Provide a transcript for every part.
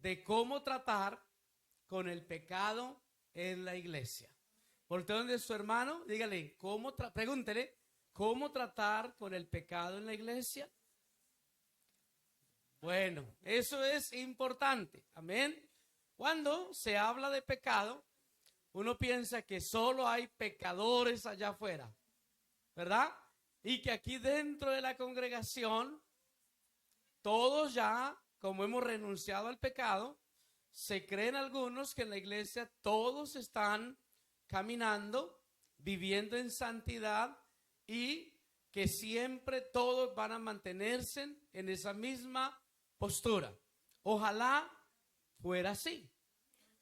de cómo tratar con el pecado en la iglesia. Voltee donde su hermano, dígale, pregúntele, ¿cómo tratar con el pecado en la iglesia? Bueno, eso es importante, amén. Cuando se habla de pecado, uno piensa que solo hay pecadores allá afuera, ¿verdad? Y que aquí dentro de la congregación, todos ya, como hemos renunciado al pecado, se creen algunos que en la iglesia todos están caminando, viviendo en santidad y que siempre todos van a mantenerse en esa misma postura. Ojalá fuera así,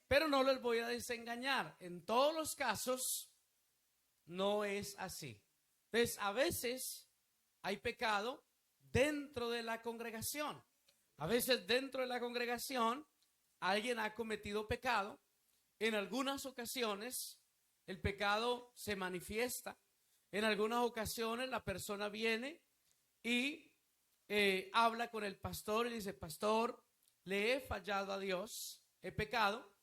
pero no les voy a desengañar. En todos los casos no es así. Entonces, a veces hay pecado dentro de la congregación. A veces dentro de la congregación alguien ha cometido pecado. En algunas ocasiones el pecado se manifiesta. En algunas ocasiones la persona viene y habla con el pastor y dice, pastor, le he fallado a Dios, he pecado.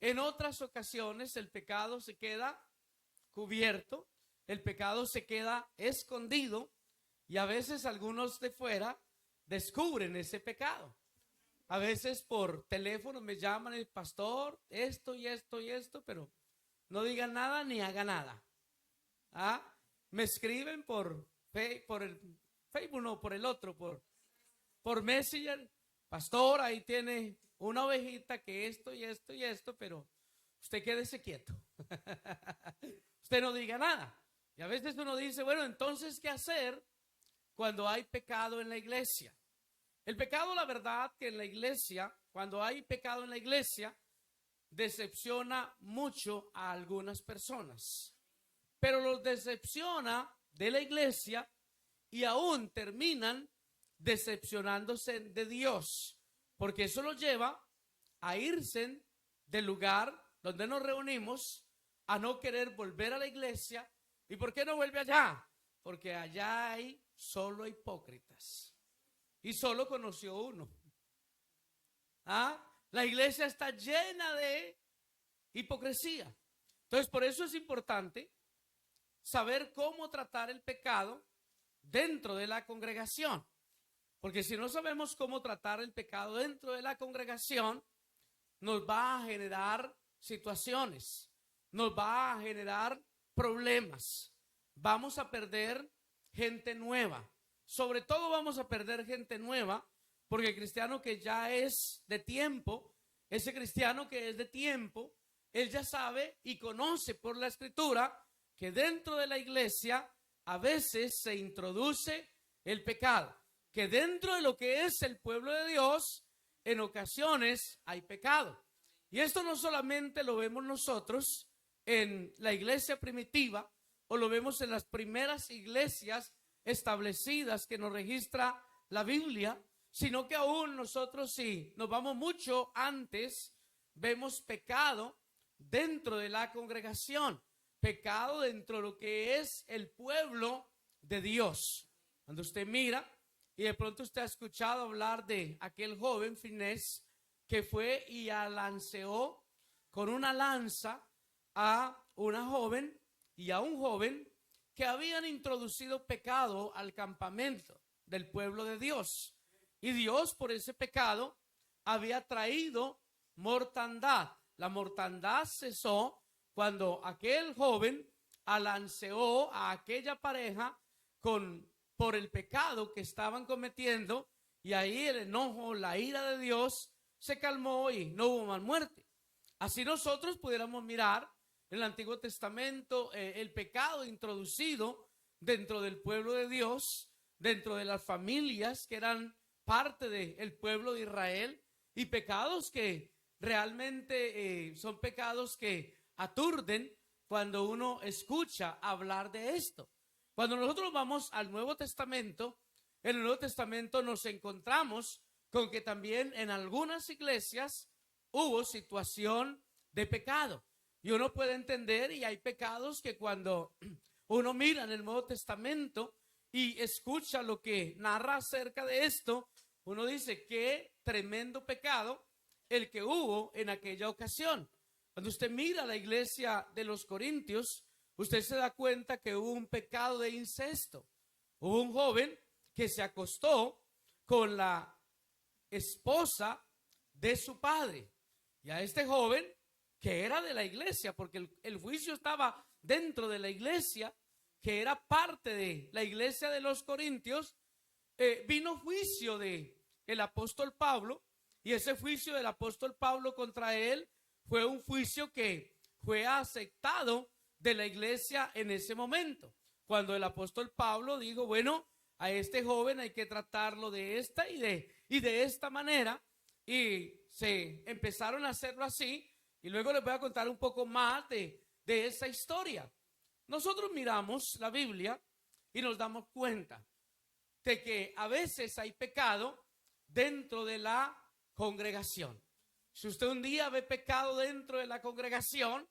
En otras ocasiones el pecado se queda cubierto, el pecado se queda escondido y a veces algunos de fuera descubren ese pecado. A veces por teléfono me llaman el pastor, esto y esto y esto, pero no digan nada ni haga nada. ¿Ah? Me escriben por el Facebook, no, por el otro, por Messenger. Pastor, ahí tiene una ovejita que esto y esto y esto, pero usted quédese quieto. Usted no diga nada. Y a veces uno dice, bueno, entonces, ¿qué hacer cuando hay pecado en la iglesia? El pecado, la verdad, que en la iglesia, cuando hay pecado en la iglesia, decepciona mucho a algunas personas. Pero los decepciona de la iglesia y aún terminan decepcionándose de Dios, porque eso los lleva a irse del lugar donde nos reunimos, a no querer volver a la iglesia. ¿Y por qué no vuelve allá? Porque allá hay solo hipócritas y solo conoció uno. ¿Ah? La iglesia está llena de hipocresía. Entonces, por eso es importante saber cómo tratar el pecado dentro de la congregación. Porque si no sabemos cómo tratar el pecado dentro de la congregación, nos va a generar situaciones, nos va a generar problemas. Vamos a perder gente nueva. Sobre todo vamos a perder gente nueva, porque el cristiano que ya es de tiempo, ese cristiano que es de tiempo, él ya sabe y conoce por la escritura que dentro de la iglesia a veces se introduce el pecado, que dentro de lo que es el pueblo de Dios, en ocasiones hay pecado. Y esto no solamente lo vemos nosotros en la iglesia primitiva, o lo vemos en las primeras iglesias establecidas que nos registra la Biblia, sino que aún nosotros, si nos vamos mucho antes, vemos pecado dentro de la congregación, pecado dentro de lo que es el pueblo de Dios. Cuando usted mira y de pronto usted ha escuchado hablar de aquel joven Finés que fue y alanceó con una lanza a una joven y a un joven que habían introducido pecado al campamento del pueblo de Dios. Y Dios, por ese pecado, había traído mortandad. La mortandad cesó cuando aquel joven alanceó a aquella pareja por el pecado que estaban cometiendo, y ahí el enojo, la ira de Dios se calmó y no hubo más muerte. Así nosotros pudiéramos mirar en el Antiguo Testamento el pecado introducido dentro del pueblo de Dios, dentro de las familias que eran parte del pueblo de Israel, y pecados que realmente son pecados que aturden cuando uno escucha hablar de esto. Cuando nosotros vamos al Nuevo Testamento, en el Nuevo Testamento nos encontramos con que también en algunas iglesias hubo situación de pecado. Y uno puede entender, y hay pecados que cuando uno mira en el Nuevo Testamento y escucha lo que narra acerca de esto, uno dice, qué tremendo pecado el que hubo en aquella ocasión. Cuando usted mira la iglesia de los Corintios, usted se da cuenta que hubo un pecado de incesto. Hubo un joven que se acostó con la esposa de su padre. Y a este joven, que era de la iglesia, porque el juicio estaba dentro de la iglesia, que era parte de la iglesia de los Corintios, vino juicio de el apóstol Pablo, y ese juicio del apóstol Pablo contra él fue un juicio que fue aceptado de la iglesia en ese momento, cuando el apóstol Pablo dijo, bueno, a este joven hay que tratarlo de esta y de esta manera, y se empezaron a hacerlo así, y luego les voy a contar un poco más de esa historia. Nosotros miramos la Biblia y nos damos cuenta de que a veces hay pecado dentro de la congregación. Si usted un día ve pecado dentro de la congregación,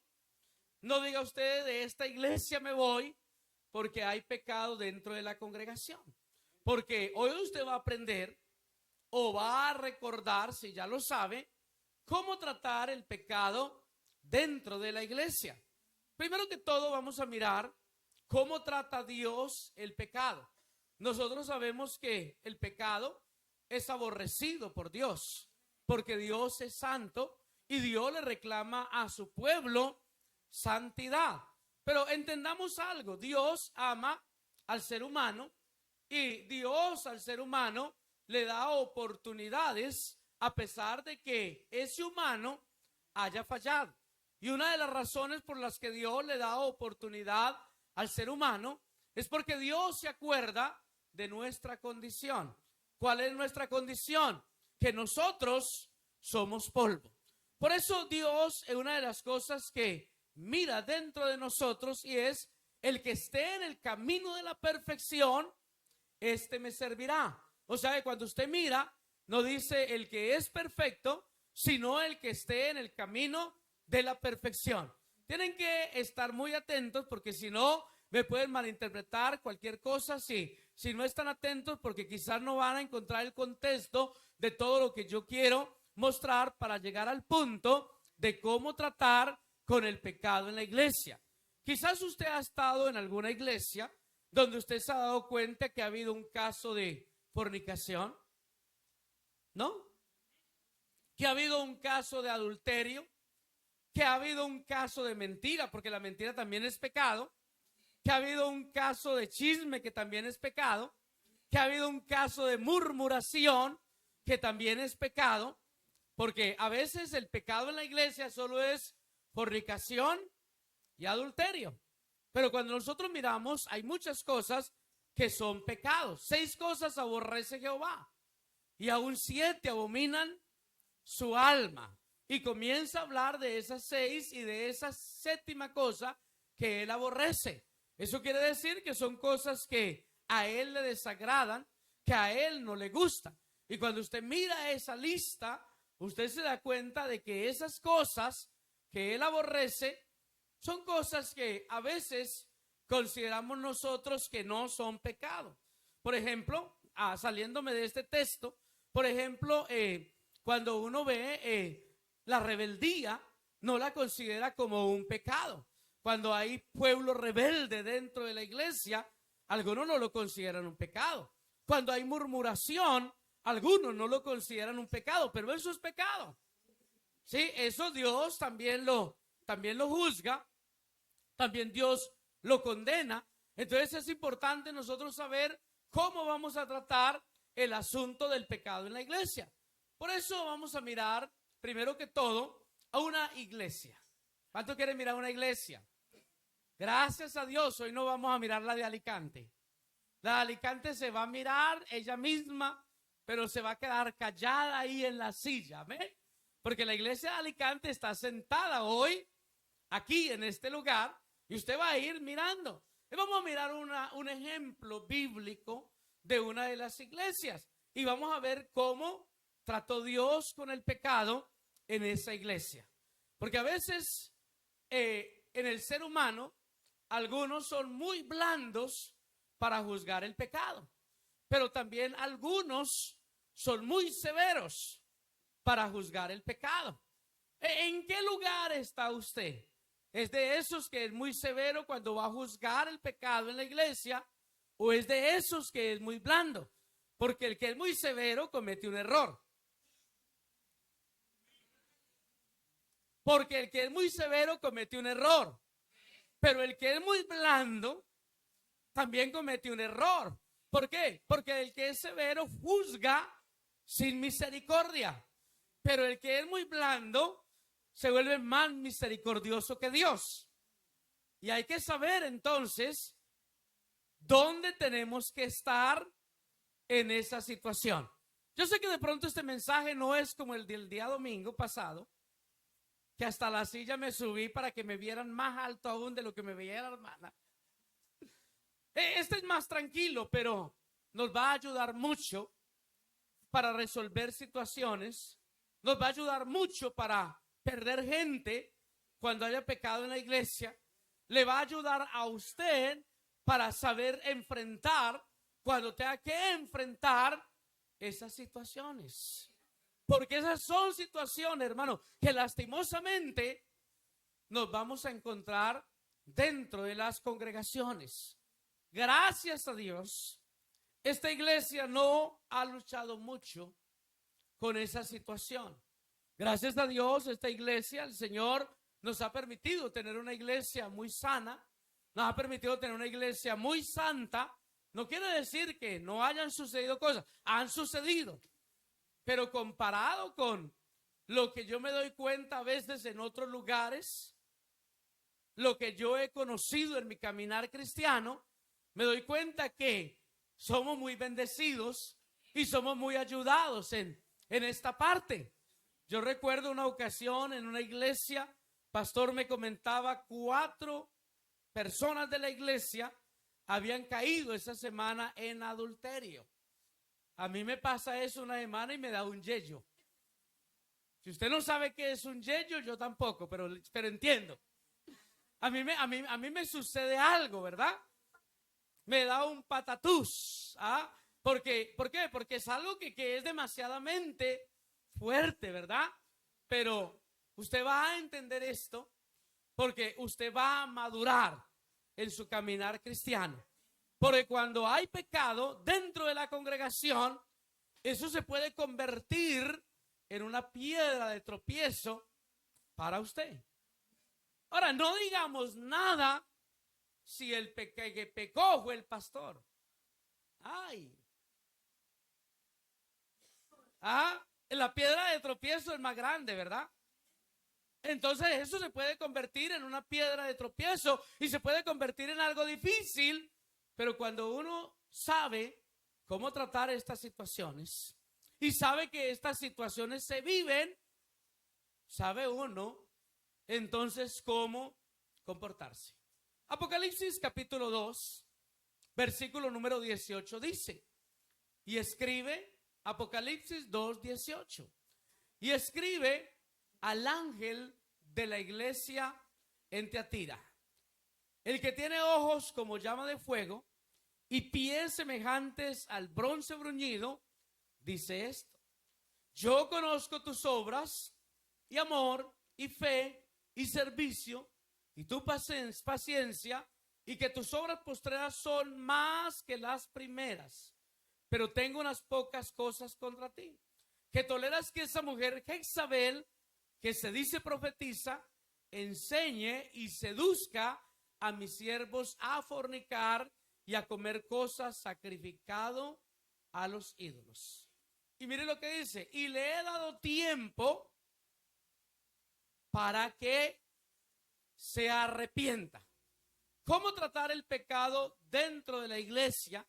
no diga usted, de esta iglesia me voy porque hay pecado dentro de la congregación. Porque hoy usted va a aprender o va a recordar, si ya lo sabe, cómo tratar el pecado dentro de la iglesia. Primero que todo vamos a mirar cómo trata Dios el pecado. Nosotros sabemos que el pecado es aborrecido por Dios, porque Dios es santo y Dios le reclama a su pueblo santidad. Pero entendamos algo, Dios ama al ser humano y Dios al ser humano le da oportunidades a pesar de que ese humano haya fallado. Y una de las razones por las que Dios le da oportunidad al ser humano es porque Dios se acuerda de nuestra condición. ¿Cuál es nuestra condición? Que nosotros somos polvo. Por eso Dios es una de las cosas que mira dentro de nosotros y es el que esté en el camino de la perfección, este me servirá. O sea que cuando usted mira, no dice el que es perfecto, sino el que esté en el camino de la perfección. Tienen que estar muy atentos porque si no, me pueden malinterpretar cualquier cosa si no están atentos, porque quizás no van a encontrar el contexto de todo lo que yo quiero mostrar para llegar al punto de cómo tratar con el pecado en la iglesia. Quizás usted ha estado en alguna iglesia donde usted se ha dado cuenta que ha habido un caso de fornicación, ¿no? Que ha habido un caso de adulterio, que ha habido un caso de mentira, porque la mentira también es pecado, que ha habido un caso de chisme, que también es pecado, que ha habido un caso de murmuración, que también es pecado, porque a veces el pecado en la iglesia solo es fornicación y adulterio. Pero cuando nosotros miramos, hay muchas cosas que son pecados. 6 cosas aborrece Jehová y aún 7 abominan su alma. Y comienza a hablar de esas 6 y de esa 7ª cosa que él aborrece. Eso quiere decir que son cosas que a él le desagradan, que a él no le gustan. Y cuando usted mira esa lista, usted se da cuenta de que esas cosas que él aborrece son cosas que a veces consideramos nosotros que no son pecado. Por ejemplo, saliéndome de este texto, por ejemplo, cuando uno ve la rebeldía, no la considera como un pecado. Cuando hay pueblo rebelde dentro de la iglesia, algunos no lo consideran un pecado. Cuando hay murmuración, algunos no lo consideran un pecado, pero eso es pecado. Sí, eso Dios también lo juzga, también Dios lo condena. Entonces es importante nosotros saber cómo vamos a tratar el asunto del pecado en la iglesia. Por eso vamos a mirar, primero que todo, a una iglesia. ¿Cuánto quieren mirar una iglesia? Gracias a Dios, hoy no vamos a mirar la de Alicante. La de Alicante se va a mirar ella misma, pero se va a quedar callada ahí en la silla, ¿ven? Porque la iglesia de Alicante está sentada hoy, aquí en este lugar, y usted va a ir mirando. Y vamos a mirar un ejemplo bíblico de una de las iglesias. Y vamos a ver cómo trató Dios con el pecado en esa iglesia. Porque a veces en el ser humano, algunos son muy blandos para juzgar el pecado. Pero también algunos son muy severos para juzgar el pecado. ¿En qué lugar está usted? ¿Es de esos que es muy severo cuando va a juzgar el pecado en la iglesia? ¿O es de esos que es muy blando? Porque el que es muy severo comete un error. Porque el que es muy severo comete un error. Pero el que es muy blando también comete un error. ¿Por qué? Porque el que es severo juzga sin misericordia. Pero el que es muy blando se vuelve más misericordioso que Dios. Y hay que saber entonces dónde tenemos que estar en esa situación. Yo sé que de pronto este mensaje no es como el del día domingo pasado, que hasta la silla me subí para que me vieran más alto aún de lo que me veía la hermana. Este es más tranquilo, pero nos va a ayudar mucho para resolver situaciones. Nos va a ayudar mucho para perder gente cuando haya pecado en la iglesia. Le va a ayudar a usted para saber enfrentar cuando tenga que enfrentar esas situaciones. Porque esas son situaciones, hermano, que lastimosamente nos vamos a encontrar dentro de las congregaciones. Gracias a Dios, esta iglesia no ha luchado mucho con esa situación. Gracias a Dios, esta iglesia, el Señor nos ha permitido tener una iglesia muy sana, nos ha permitido tener una iglesia muy santa. No quiere decir que no hayan sucedido cosas, han sucedido, pero comparado con lo que yo me doy cuenta a veces en otros lugares, lo que yo he conocido en mi caminar cristiano, me doy cuenta que somos muy bendecidos y somos muy ayudados en esta parte. Yo recuerdo una ocasión en una iglesia, pastor me comentaba, 4 personas de la iglesia habían caído esa semana en adulterio. A mí me pasa eso una semana y me da un yello. Si usted no sabe qué es un yello, yo tampoco, pero entiendo. A mí me sucede algo, ¿verdad? Me da un patatús. ¿Por qué? Porque es algo que es demasiadamente fuerte, ¿verdad? Pero usted va a entender esto porque usted va a madurar en su caminar cristiano. Porque cuando hay pecado dentro de la congregación, eso se puede convertir en una piedra de tropiezo para usted. Ahora, no digamos nada si el que pecó fue el pastor. Ay. La piedra de tropiezo es más grande, ¿verdad? Entonces eso se puede convertir en una piedra de tropiezo y se puede convertir en algo difícil, pero cuando uno sabe cómo tratar estas situaciones y sabe que estas situaciones se viven, sabe uno entonces cómo comportarse. Apocalipsis capítulo 2, versículo número 18 dice, y escribe, Apocalipsis 2, 18, y escribe al ángel de la iglesia en Tiatira, el que tiene ojos como llama de fuego y pies semejantes al bronce bruñido, dice esto: yo conozco tus obras y amor y fe y servicio y tu paciencia, y que tus obras postreras son más que las primeras, pero tengo unas pocas cosas contra ti, que toleras que esa mujer Jezabel, que se dice profetiza, enseñe y seduzca a mis siervos a fornicar y a comer cosas sacrificado a los ídolos. Y mire lo que dice: y le he dado tiempo para que se arrepienta. ¿Cómo tratar el pecado dentro de la iglesia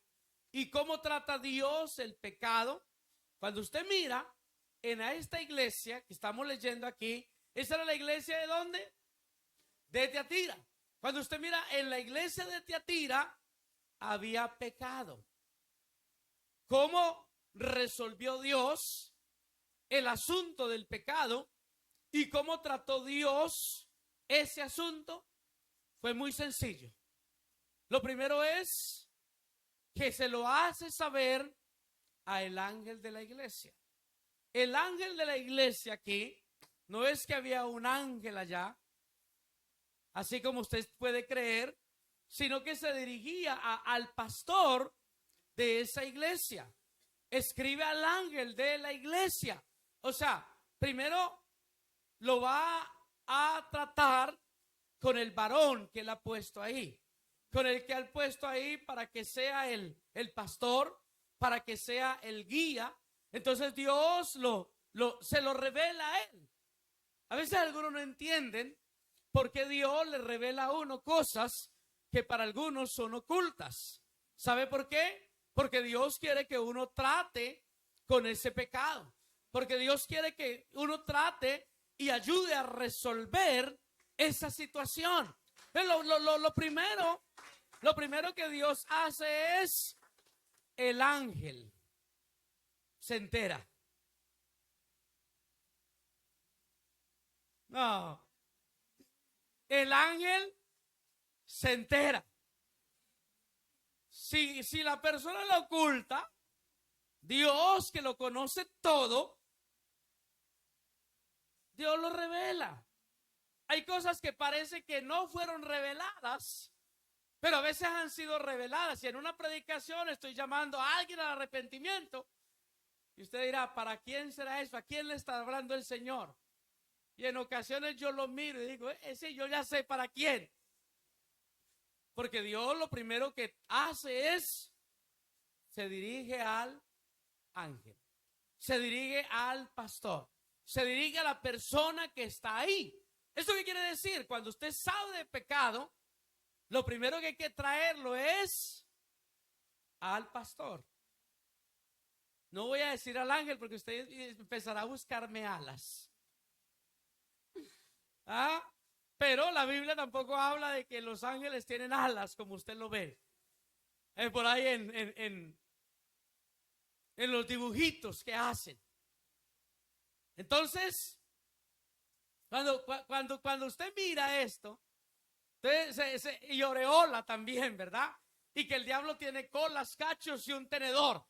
y cómo trata Dios el pecado? Cuando usted mira en esta iglesia que estamos leyendo aquí, ¿esa era la iglesia de dónde? De Tiatira. Cuando usted mira en la iglesia de Tiatira, había pecado. ¿Cómo resolvió Dios el asunto del pecado y cómo trató Dios ese asunto? Fue muy sencillo. Lo primero es que se lo hace saber al ángel de la iglesia. el ángel de la iglesia aquí, no es que había un ángel allá, así como usted puede creer, sino que se dirigía al pastor de esa iglesia. Escribe al ángel de la iglesia. O sea, primero lo va a tratar con el varón que él ha puesto ahí, con el que ha puesto ahí para que sea el pastor, para que sea el guía. Entonces Dios se lo revela a él. A veces algunos no entienden por qué Dios le revela a uno cosas que para algunos son ocultas. ¿Sabe por qué? Porque Dios quiere que uno trate con ese pecado. Porque Dios quiere que uno trate y ayude a resolver esa situación. Lo primero que Dios hace es el ángel se entera. No, el ángel se entera. Si la persona lo oculta, Dios, que lo conoce todo, Dios lo revela. Hay cosas que parece que no fueron reveladas, pero a veces han sido reveladas. Y en una predicación estoy llamando a alguien al arrepentimiento. Y usted dirá, ¿para quién será eso? ¿A quién le está hablando el Señor? Y en ocasiones yo lo miro y digo, ese yo ya sé para quién. Porque Dios lo primero que hace es, se dirige al ángel, se dirige al pastor, se dirige a la persona que está ahí. ¿Esto qué quiere decir? Cuando usted sabe de pecado, lo primero que hay que traerlo es al pastor. No voy a decir al ángel porque usted empezará a buscarme alas. Pero la Biblia tampoco habla de que los ángeles tienen alas como usted lo ve. Por ahí en los dibujitos que hacen. Entonces, cuando usted mira esto, y aureola también, ¿verdad? Y que el diablo tiene colas, cachos y un tenedor.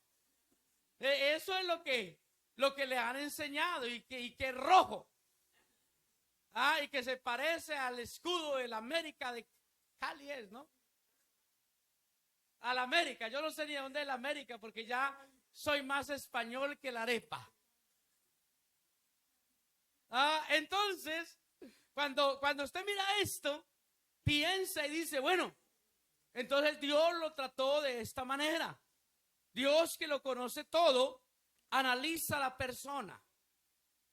Eso es lo que le han enseñado y que es rojo. Y que se parece al escudo de la América de Cali, ¿no? A la América. Yo no sé ni dónde es la América porque ya soy más español que la arepa. Entonces, cuando usted mira esto, piensa y dice, bueno, entonces Dios lo trató de esta manera. Dios, que lo conoce todo, analiza a la persona.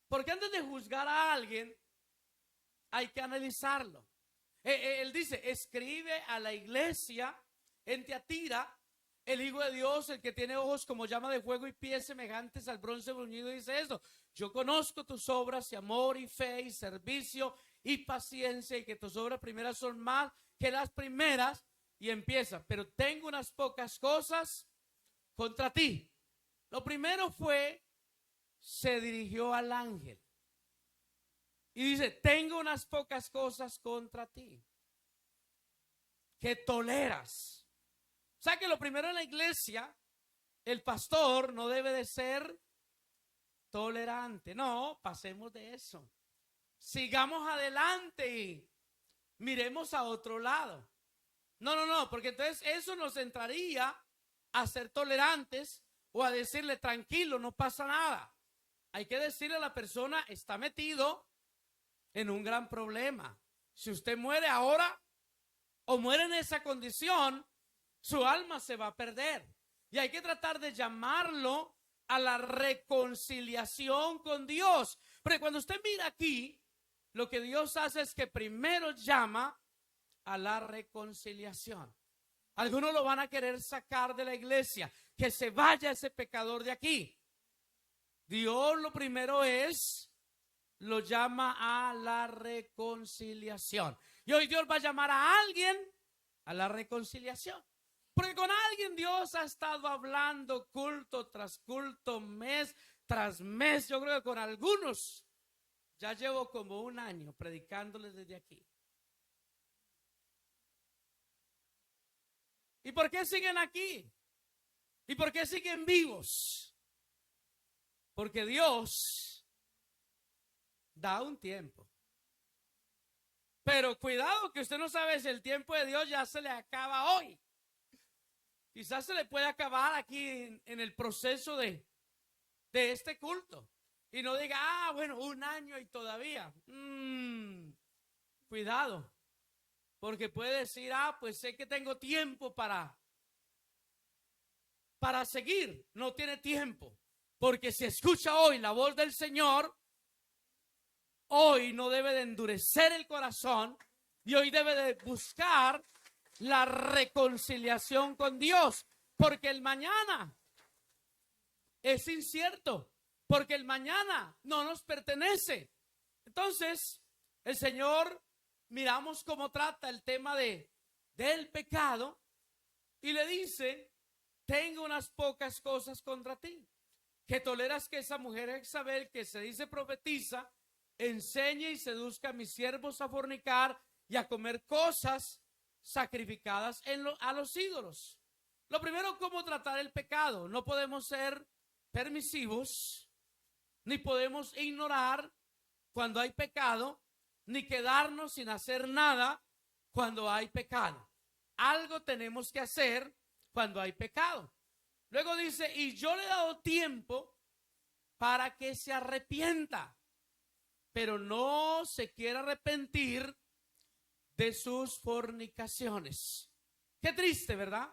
Porque antes de juzgar a alguien, hay que analizarlo. Él dice, escribe a la iglesia en Tiatira, el Hijo de Dios, el que tiene ojos como llama de fuego y pies semejantes al bronce bruñido, dice esto: yo conozco tus obras y amor y fe y servicio y paciencia, y que tus obras primeras son más que las primeras. Y empieza, pero tengo unas pocas cosas contra ti. Lo primero fue, se dirigió al ángel y dice, tengo unas pocas cosas contra ti que toleras. O sea que lo primero en la iglesia, el pastor no debe de ser tolerante. No, pasemos de eso. Sigamos adelante y miremos a otro lado. No, porque entonces eso nos entraría a ser tolerantes o a decirle, tranquilo, no pasa nada. Hay que decirle a la persona, está metido en un gran problema. Si usted muere ahora o muere en esa condición, su alma se va a perder. Y hay que tratar de llamarlo a la reconciliación con Dios. Pero cuando usted mira aquí, lo que Dios hace es que primero llama a la reconciliación. Algunos lo van a querer sacar de la iglesia, que se vaya ese pecador de aquí. Dios lo primero lo llama a la reconciliación. Y hoy Dios va a llamar a alguien a la reconciliación. Porque con alguien Dios ha estado hablando culto tras culto, mes tras mes. Yo creo que con algunos ya llevo como un año predicándoles desde aquí. ¿Y por qué siguen aquí? ¿Y por qué siguen vivos? Porque Dios da un tiempo. Pero cuidado que usted no sabe si el tiempo de Dios ya se le acaba hoy. Quizás se le puede acabar aquí en el proceso de este culto. Y no diga, bueno, 1 año y todavía. Cuidado. Porque puede decir, pues sé que tengo tiempo para seguir. No tiene tiempo. Porque si escucha hoy la voz del Señor, hoy no debe de endurecer el corazón y hoy debe de buscar la reconciliación con Dios. Porque el mañana es incierto. Porque el mañana no nos pertenece. Entonces, el Señor, miramos cómo trata el tema del pecado y le dice, tengo unas pocas cosas contra ti, que toleras que esa mujer Jezabel, que se dice profetiza, enseñe y seduzca a mis siervos a fornicar y a comer cosas sacrificadas a los ídolos. Lo primero, cómo tratar el pecado. No podemos ser permisivos, ni podemos ignorar cuando hay pecado, ni quedarnos sin hacer nada cuando hay pecado. Algo tenemos que hacer cuando hay pecado. Luego dice, y yo le he dado tiempo para que se arrepienta, pero no se quiere arrepentir de sus fornicaciones. Qué triste, ¿verdad?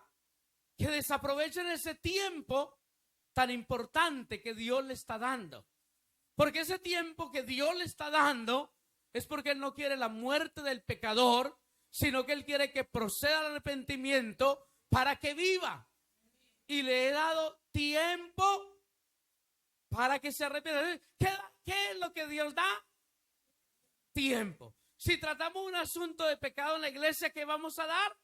Que desaprovechen ese tiempo tan importante que Dios le está dando. Porque ese tiempo que Dios le está dando es porque Él no quiere la muerte del pecador, sino que Él quiere que proceda al arrepentimiento para que viva. Y le he dado tiempo para que se arrepienta. ¿Qué es lo que Dios da? Tiempo. Si tratamos un asunto de pecado en la iglesia, ¿qué vamos a dar?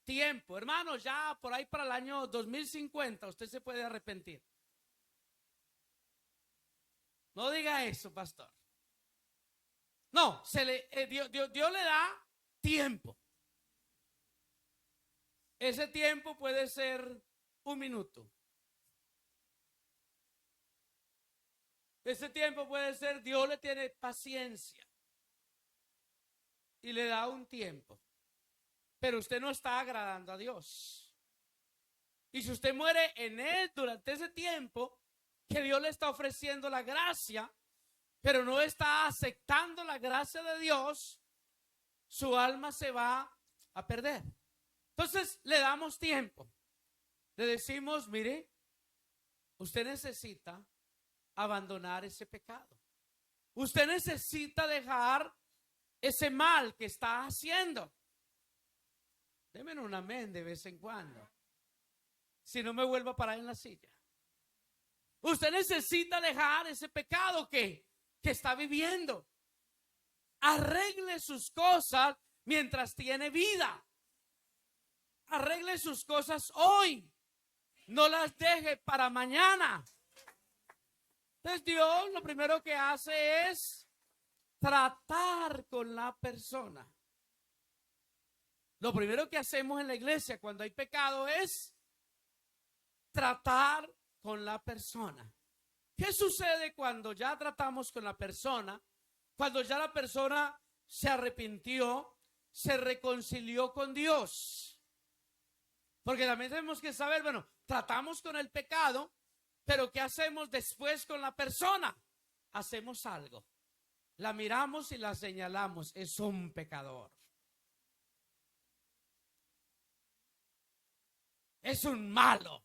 Tiempo. Hermanos, ya por ahí para el año 2050 usted se puede arrepentir. No diga eso, pastor. No, Dios le da tiempo. Ese tiempo puede ser 1 minuto. Ese tiempo puede ser, Dios le tiene paciencia y le da un tiempo. Pero usted no está agradando a Dios. Y si usted muere en Él durante ese tiempo, que Dios le está ofreciendo la gracia, pero no está aceptando la gracia de Dios, su alma se va a perder. Entonces le damos tiempo. Le decimos, mire, usted necesita abandonar ese pecado. Usted necesita dejar ese mal que está haciendo. Deme un amén de vez en cuando. Si no me vuelvo a parar en la silla. Usted necesita dejar ese pecado que está viviendo. Arregle sus cosas mientras tiene vida. Arregle sus cosas hoy. No las deje para mañana. Entonces Dios lo primero que hace es tratar con la persona. Lo primero que hacemos en la iglesia cuando hay pecado es tratar con la persona. ¿Qué sucede cuando ya tratamos con la persona? Cuando ya la persona se arrepintió, se reconcilió con Dios. Porque también tenemos que saber, tratamos con el pecado, pero ¿qué hacemos después con la persona? Hacemos algo. La miramos y la señalamos. Es un pecador. Es un malo.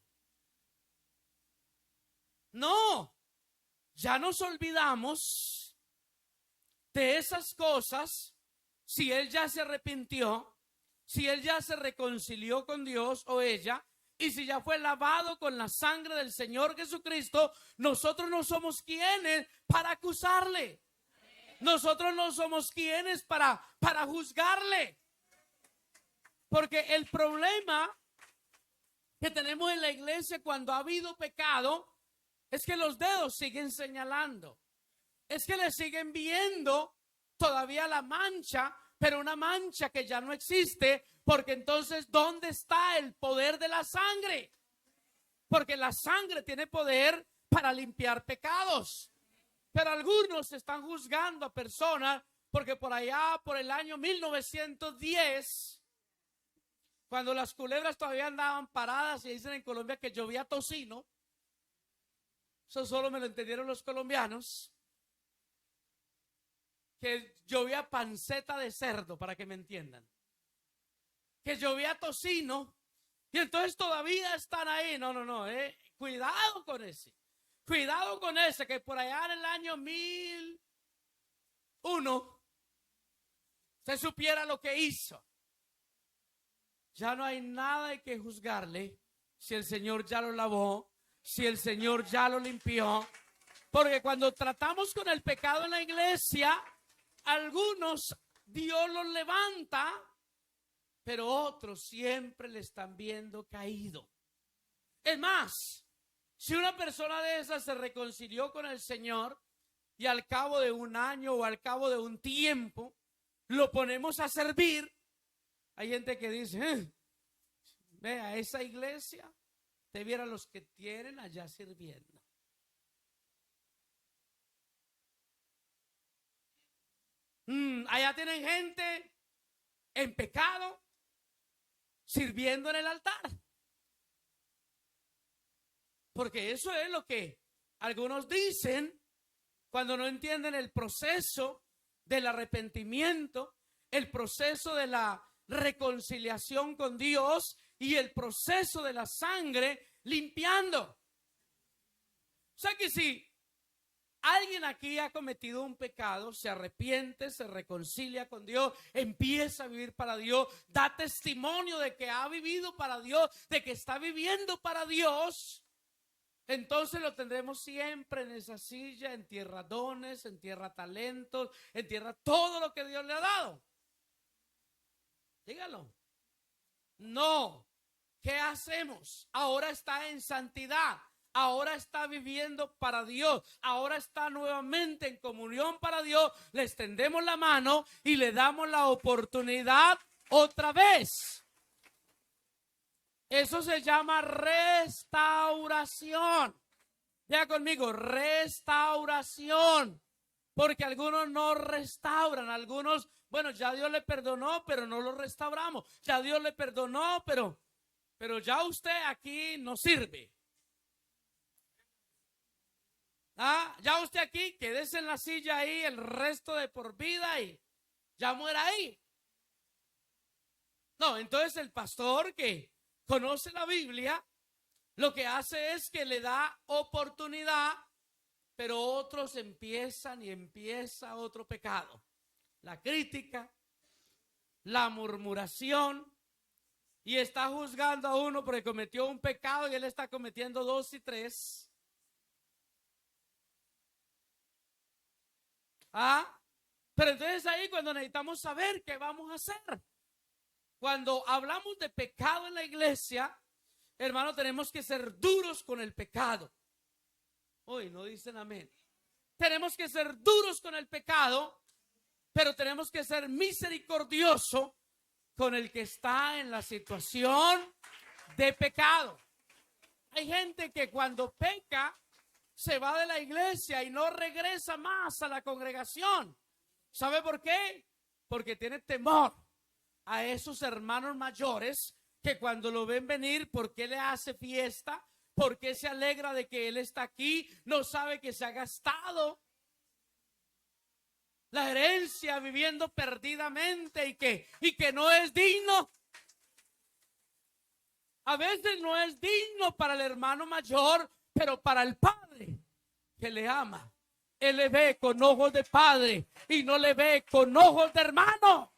No, ya nos olvidamos de esas cosas. Si él ya se arrepintió, si él ya se reconcilió con Dios o ella, y si ya fue lavado con la sangre del Señor Jesucristo, nosotros no somos quienes para acusarle. Nosotros no somos quienes para juzgarle. Porque el problema que tenemos en la iglesia cuando ha habido pecado es que los dedos siguen señalando. Es que le siguen viendo todavía la mancha, pero una mancha que ya no existe, porque entonces ¿dónde está el poder de la sangre? Porque la sangre tiene poder para limpiar pecados. Pero algunos están juzgando a personas porque por allá, por el año 1910, cuando las culebras todavía andaban paradas y dicen en Colombia que llovía tocino, eso solo me lo entendieron los colombianos, que llovía panceta de cerdo, para que me entiendan, que llovía tocino, y entonces todavía están ahí. No, cuidado con ese. Cuidado con ese, que por allá en el año 1001 se supiera lo que hizo. Ya no hay nada que juzgarle si el Señor ya lo lavó, si el Señor ya lo limpió. Porque cuando tratamos con el pecado en la iglesia, algunos Dios los levanta, pero otros siempre le están viendo caído. Es más, si una persona de esas se reconcilió con el Señor y al cabo de un año o al cabo de un tiempo lo ponemos a servir, hay gente que dice, ve a esa iglesia, te vieran los que tienen allá sirviendo. Allá tienen gente en pecado sirviendo en el altar. Porque eso es lo que algunos dicen cuando no entienden el proceso del arrepentimiento, el proceso de la reconciliación con Dios y el proceso de la sangre limpiando. O sea que si alguien aquí ha cometido un pecado, se arrepiente, se reconcilia con Dios, empieza a vivir para Dios, da testimonio de que ha vivido para Dios, de que está viviendo para Dios, entonces lo tendremos siempre en esa silla, en tierra dones, en tierra talentos, en tierra todo lo que Dios le ha dado. Dígalo. No. ¿Qué hacemos? Ahora está en santidad. Ahora está viviendo para Dios. Ahora está nuevamente en comunión para Dios. Le extendemos la mano y le damos la oportunidad otra vez. Eso se llama restauración. Ya conmigo, restauración. Porque algunos no restauran, algunos, bueno, ya Dios le perdonó, pero no lo restauramos. Ya Dios le perdonó, pero ya usted aquí no sirve. Ya usted aquí, quédese en la silla ahí el resto de por vida y ya muera ahí. No, entonces el pastor que conoce la Biblia, lo que hace es que le da oportunidad, pero otros empiezan y empieza otro pecado. La crítica, la murmuración, y está juzgando a uno porque cometió un pecado y él está cometiendo 2 y 3. Pero entonces ahí cuando necesitamos saber qué vamos a hacer. Cuando hablamos de pecado en la iglesia, hermano, tenemos que ser duros con el pecado. Hoy no dicen amén. Tenemos que ser duros con el pecado, pero tenemos que ser misericordiosos con el que está en la situación de pecado. Hay gente que cuando peca se va de la iglesia y no regresa más a la congregación. ¿Sabe por qué? Porque tiene temor a esos hermanos mayores que cuando lo ven venir, ¿por qué le hace fiesta? ¿Por qué se alegra de que él está aquí? No sabe que se ha gastado la herencia viviendo perdidamente y que no es digno. A veces no es digno para el hermano mayor, pero para el padre que le ama, él le ve con ojos de padre y no le ve con ojos de hermano.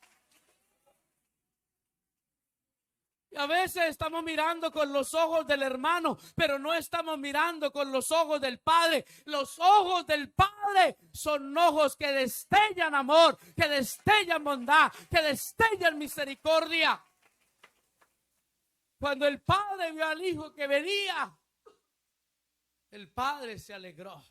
A veces estamos mirando con los ojos del hermano, pero no estamos mirando con los ojos del Padre. Los ojos del Padre son ojos que destellan amor, que destellan bondad, que destellan misericordia. Cuando el Padre vio al Hijo que venía, el Padre se alegró.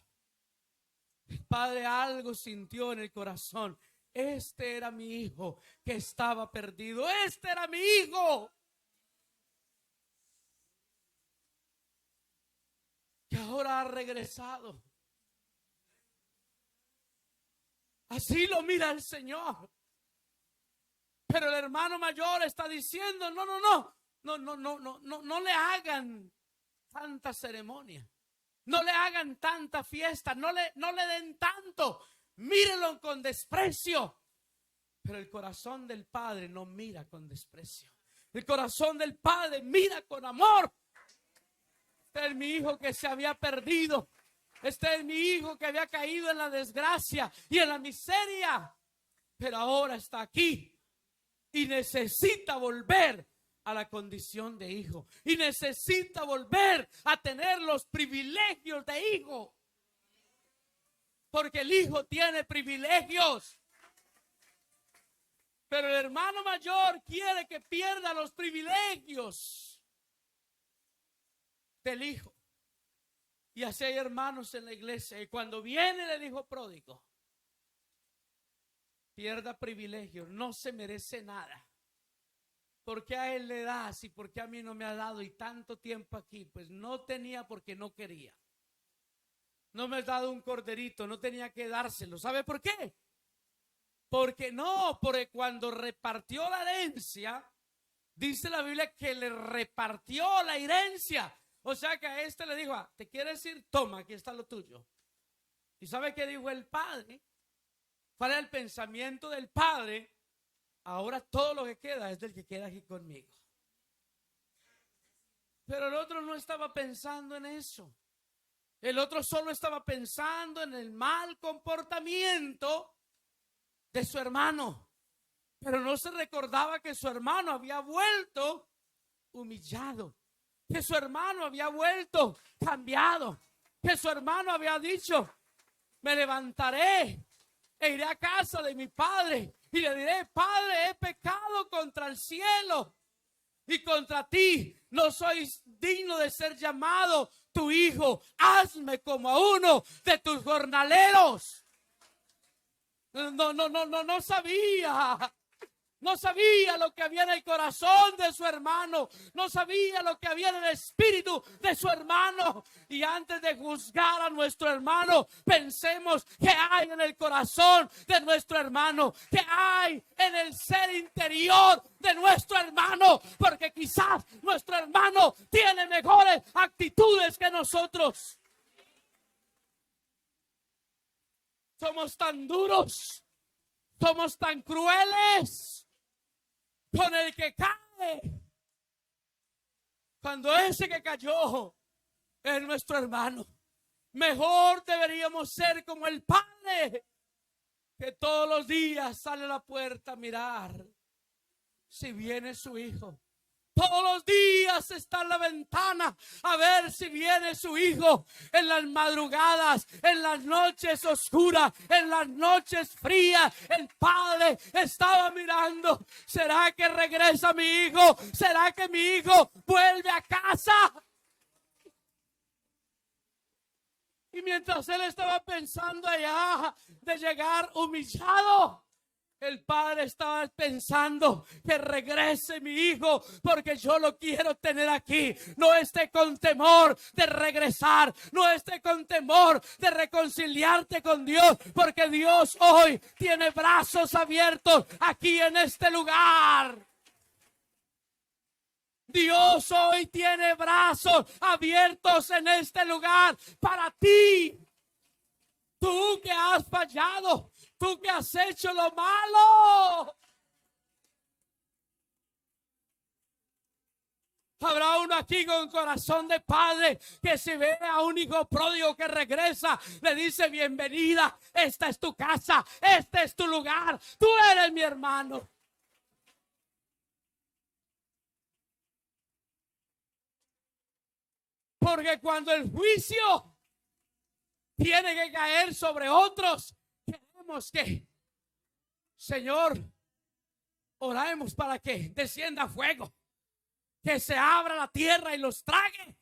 El Padre algo sintió en el corazón. Este era mi hijo que estaba perdido. Este era mi hijo que ahora ha regresado. Así lo mira el Señor. Pero el hermano mayor está diciendo, no le hagan tanta ceremonia. No le hagan tanta fiesta, no le den tanto. Mírenlo con desprecio. Pero el corazón del Padre no mira con desprecio. El corazón del Padre mira con amor. Este es mi hijo que se había perdido. Este es mi hijo que había caído en la desgracia y en la miseria. Pero ahora está aquí y necesita volver a la condición de hijo. Y necesita volver a tener los privilegios de hijo. Porque el hijo tiene privilegios. Pero el hermano mayor quiere que pierda los privilegios del hijo. Y así hay hermanos en la iglesia. Y cuando viene el hijo pródigo, pierda privilegios, no se merece nada. ¿Por qué a él le das y por qué a mí no me ha dado y tanto tiempo aquí? Pues no tenía porque no quería. No me has dado un corderito, no tenía que dárselo. ¿Sabe por qué? Porque cuando repartió la herencia, dice la Biblia que le repartió la herencia. O sea que a este le dijo, ¿te quieres ir? Toma, aquí está lo tuyo. ¿Y sabe qué dijo el padre? ¿Cuál es el pensamiento del padre? Ahora todo lo que queda es del que queda aquí conmigo. Pero el otro no estaba pensando en eso. El otro solo estaba pensando en el mal comportamiento de su hermano. Pero no se recordaba que su hermano había vuelto humillado. Que su hermano había vuelto cambiado. Que su hermano había dicho, me levantaré e iré a casa de mi padre y le diré, Padre, he pecado contra el cielo y contra ti. No soy digno de ser llamado tu hijo. Hazme como a uno de tus jornaleros. No sabía. No sabía lo que había en el corazón de su hermano. No sabía lo que había en el espíritu de su hermano. Y antes de juzgar a nuestro hermano, pensemos qué hay en el corazón de nuestro hermano. Qué hay en el ser interior de nuestro hermano. Porque quizás nuestro hermano tiene mejores actitudes que nosotros. Somos tan duros. Somos tan crueles con el que cae, cuando ese que cayó es nuestro hermano. Mejor deberíamos ser como el padre que todos los días sale a la puerta a mirar si viene su hijo. Todos los días está en la ventana a ver si viene su hijo. En las madrugadas, en las noches oscuras, en las noches frías, el padre estaba mirando. ¿Será que regresa mi hijo? ¿Será que mi hijo vuelve a casa? Y mientras él estaba pensando allá de llegar humillado, el padre estaba pensando que regrese mi hijo porque yo lo quiero tener aquí. No esté con temor de regresar. No esté con temor de reconciliarte con Dios, porque Dios hoy tiene brazos abiertos aquí en este lugar. Dios hoy tiene brazos abiertos en este lugar para ti. Tú que has fallado. Tú que has hecho lo malo. Habrá uno aquí con corazón de padre que si ve a un hijo pródigo que regresa, le dice bienvenida, esta es tu casa, este es tu lugar, tú eres mi hermano. Porque cuando el juicio tiene que caer sobre otros, queremos que, Señor, oremos para que descienda fuego, que se abra la tierra y los trague.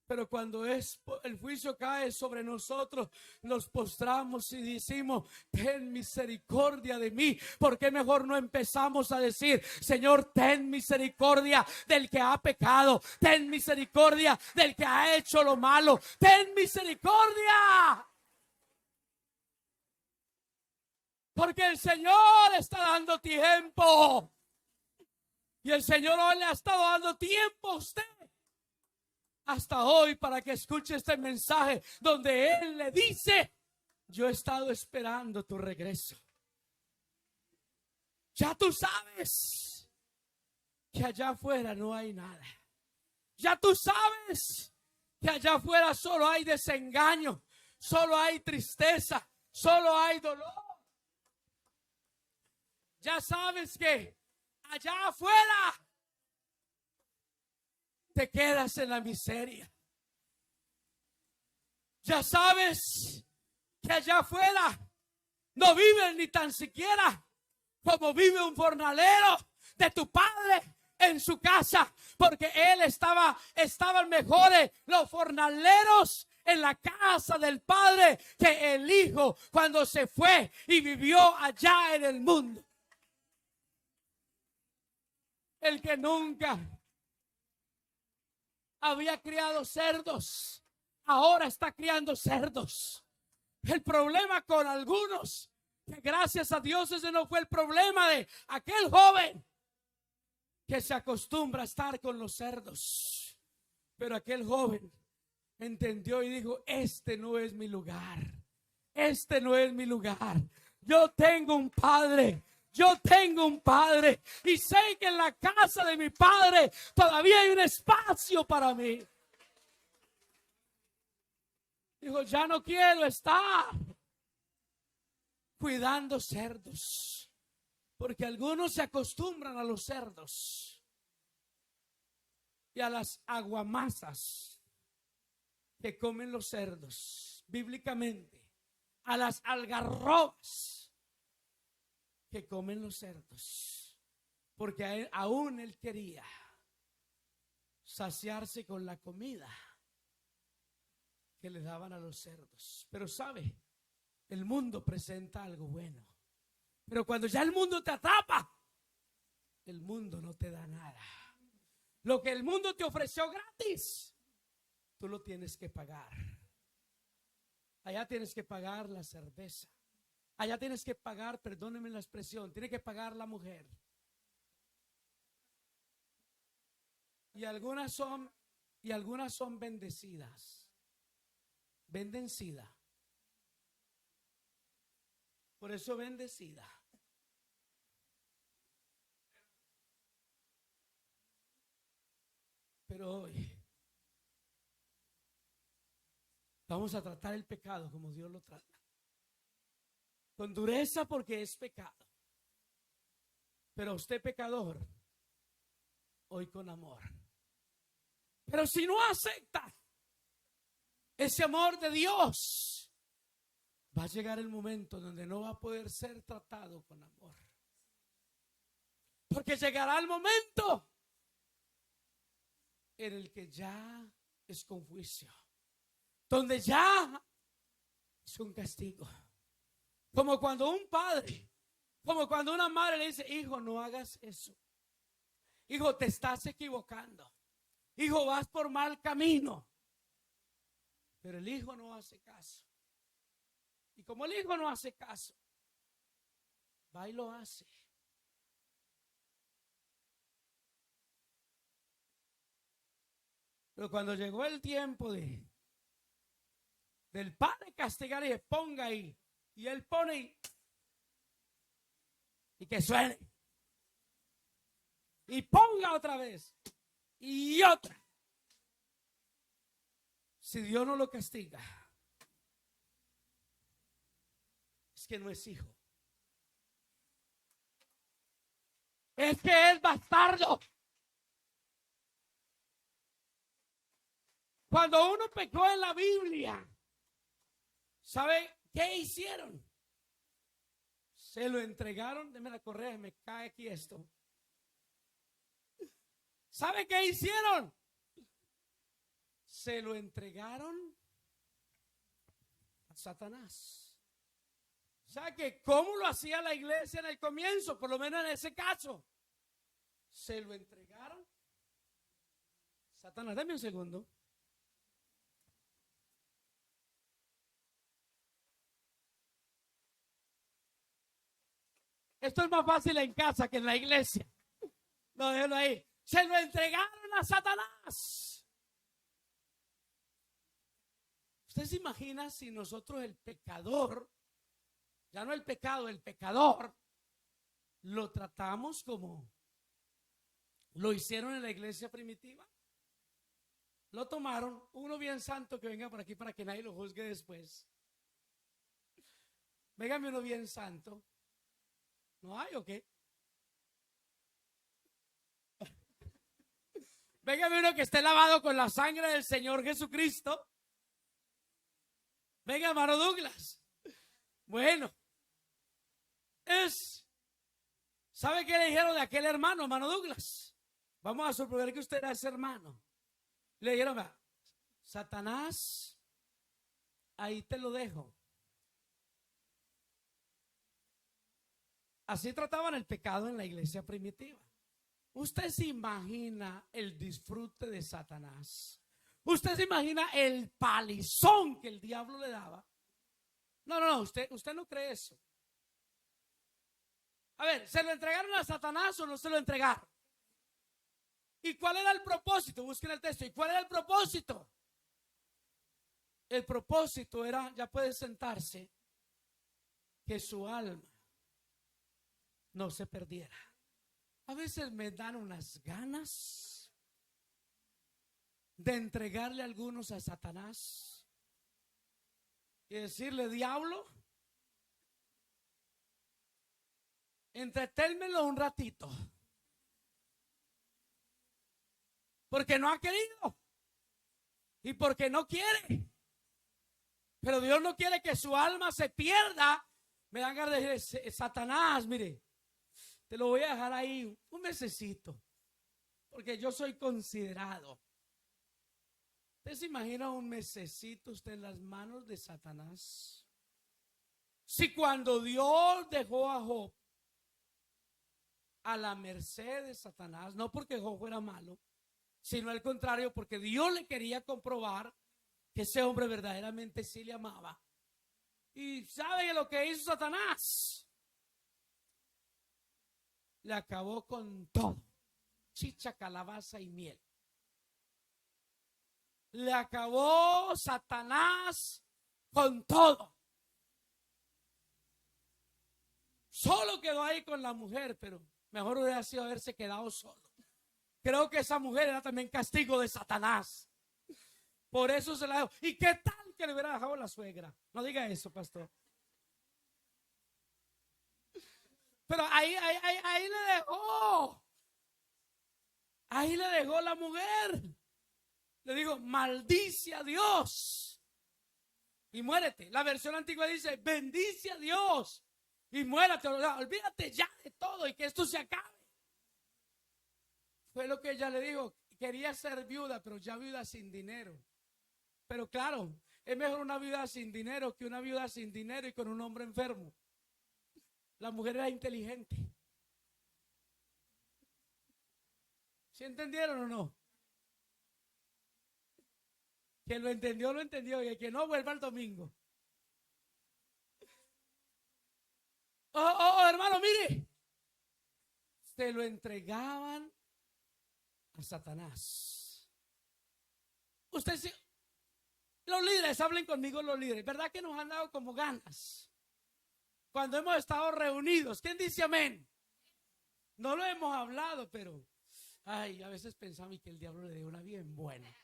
Pero cuando el juicio cae sobre nosotros, nos postramos y decimos: ten misericordia de mí. ¿Por qué mejor no empezamos a decir: Señor, ten misericordia del que ha pecado, ten misericordia del que ha hecho lo malo, ten misericordia? Porque el Señor está dando tiempo. Y el Señor hoy le ha estado dando tiempo a usted hasta hoy para que escuche este mensaje donde Él le dice: yo he estado esperando tu regreso. Ya tú sabes que allá afuera no hay nada. Ya tú sabes que allá afuera solo hay desengaño, solo hay tristeza, solo hay dolor. Ya sabes que allá afuera te quedas en la miseria. Ya sabes que allá afuera no viven ni tan siquiera como vive un jornalero de tu padre en su casa, porque él estaban mejores los jornaleros en la casa del padre que el hijo cuando se fue y vivió allá en el mundo. El que nunca había criado cerdos, ahora está criando cerdos. El problema con algunos, que gracias a Dios ese no fue el problema de aquel joven que se acostumbra a estar con los cerdos. Pero aquel joven entendió y dijo: este no es mi lugar. Este no es mi lugar. Yo tengo un padre. Yo tengo un padre y sé que en la casa de mi padre todavía hay un espacio para mí. Dijo: ya no quiero estar cuidando cerdos, porque algunos se acostumbran a los cerdos y a las aguamasas que comen los cerdos, bíblicamente, a las algarrobas que comen los cerdos, porque aún él quería saciarse con la comida que le daban a los cerdos. Pero sabe, el mundo presenta algo bueno, pero cuando ya el mundo te atrapa, el mundo no te da nada. Lo que el mundo te ofreció gratis, tú lo tienes que pagar. Allá tienes que pagar la cerveza. Allá tienes que pagar, perdónenme la expresión, tiene que pagar la mujer. Y algunas son bendecidas. Bendecida. Por eso bendecida. Pero hoy vamos a tratar el pecado como Dios lo trata. Con dureza, porque es pecado. Pero usted, pecador, hoy con amor. Pero si no acepta ese amor de Dios, va a llegar el momento donde no va a poder ser tratado con amor. Porque llegará el momento en el que ya es con juicio, donde ya es un castigo. Como cuando un padre, como cuando una madre le dice: hijo, no hagas eso. Hijo, te estás equivocando. Hijo, vas por mal camino. Pero el hijo no hace caso. Y como el hijo no hace caso, va y lo hace. Pero cuando llegó el tiempo del padre castigar, y ponga ahí, y él pone y que suene, y ponga otra vez y otra. Si Dios no lo castiga, es que no es hijo, es que es bastardo. Cuando uno pecó en la Biblia, ¿sabe qué hicieron? Se lo entregaron. Déjame la correa, me cae aquí esto. ¿Sabe qué hicieron? se lo entregaron a Satanás. O sea que ¿cómo lo hacía la iglesia en el comienzo? Por lo menos en ese caso. Se lo entregaron a Satanás. Dame un segundo. Esto es más fácil en casa que en la iglesia. No, déjalo ahí. Se lo entregaron a Satanás. ¿Usted se imagina si nosotros el pecador, ya no el pecado, el pecador, lo tratamos como lo hicieron en la iglesia primitiva? Lo tomaron, uno bien santo que venga por aquí para que nadie lo juzgue después. Véngame uno bien santo. ¿No hay o qué? Véngame uno que esté lavado con la sangre del Señor Jesucristo. Venga, hermano Douglas. Bueno, ¿sabe qué le dijeron de aquel hermano Douglas? Vamos a suponer que usted era ese hermano. Le dijeron, Satanás, ahí te lo dejo. Así trataban el pecado en la iglesia primitiva. ¿Usted se imagina el disfrute de Satanás? ¿Usted se imagina el palizón que el diablo le daba? No, usted no cree eso. A ver, ¿se lo entregaron a Satanás o no se lo entregaron? ¿Y cuál era el propósito? Busquen el texto. ¿Y cuál era el propósito? El propósito era, ya puede sentarse, que su alma no se perdiera. A veces me dan unas ganas de entregarle algunos a Satanás y decirle, diablo, entreténmelo un ratito, porque no ha querido y porque no quiere. Pero Dios no quiere que su alma se pierda. Me dan ganas de decir, Satanás, mire, te lo voy a dejar ahí un mesecito, porque yo soy considerado. ¿Usted se imagina un mesecito usted en las manos de Satanás? Si cuando Dios dejó a Job a la merced de Satanás, no porque Job fuera malo, sino al contrario, porque Dios le quería comprobar que ese hombre verdaderamente sí le amaba. ¿Y sabe lo que hizo Satanás? Le acabó con todo, chicha, calabaza y miel. Le acabó Satanás con todo. Solo quedó ahí con la mujer, pero mejor hubiera sido haberse quedado solo. Creo que esa mujer era también castigo de Satanás. Por eso se la dejó. ¿Y qué tal que le hubiera dejado la suegra? No diga eso, pastor. Pero ahí le dejó. Ahí le dejó la mujer. Le digo, maldice a Dios y muérete. La versión antigua dice, bendice a Dios y muérete. Olvídate ya de todo y que esto se acabe. Fue lo que ella le dijo. Quería ser viuda, pero ya viuda sin dinero. Pero claro, es mejor una viuda sin dinero que una viuda sin dinero y con un hombre enfermo. La mujer era inteligente. ¿Sí entendieron o no? Quien lo entendió, lo entendió. Y el que no, vuelva el domingo. Hermano, mire. Se lo entregaban a Satanás. Usted sí. Los líderes, hablen conmigo los líderes. ¿Verdad que nos han dado como ganas? Cuando hemos estado reunidos. ¿Quién dice amén? No lo hemos hablado, pero ay, a veces pensamos que el diablo le dé una bien buena.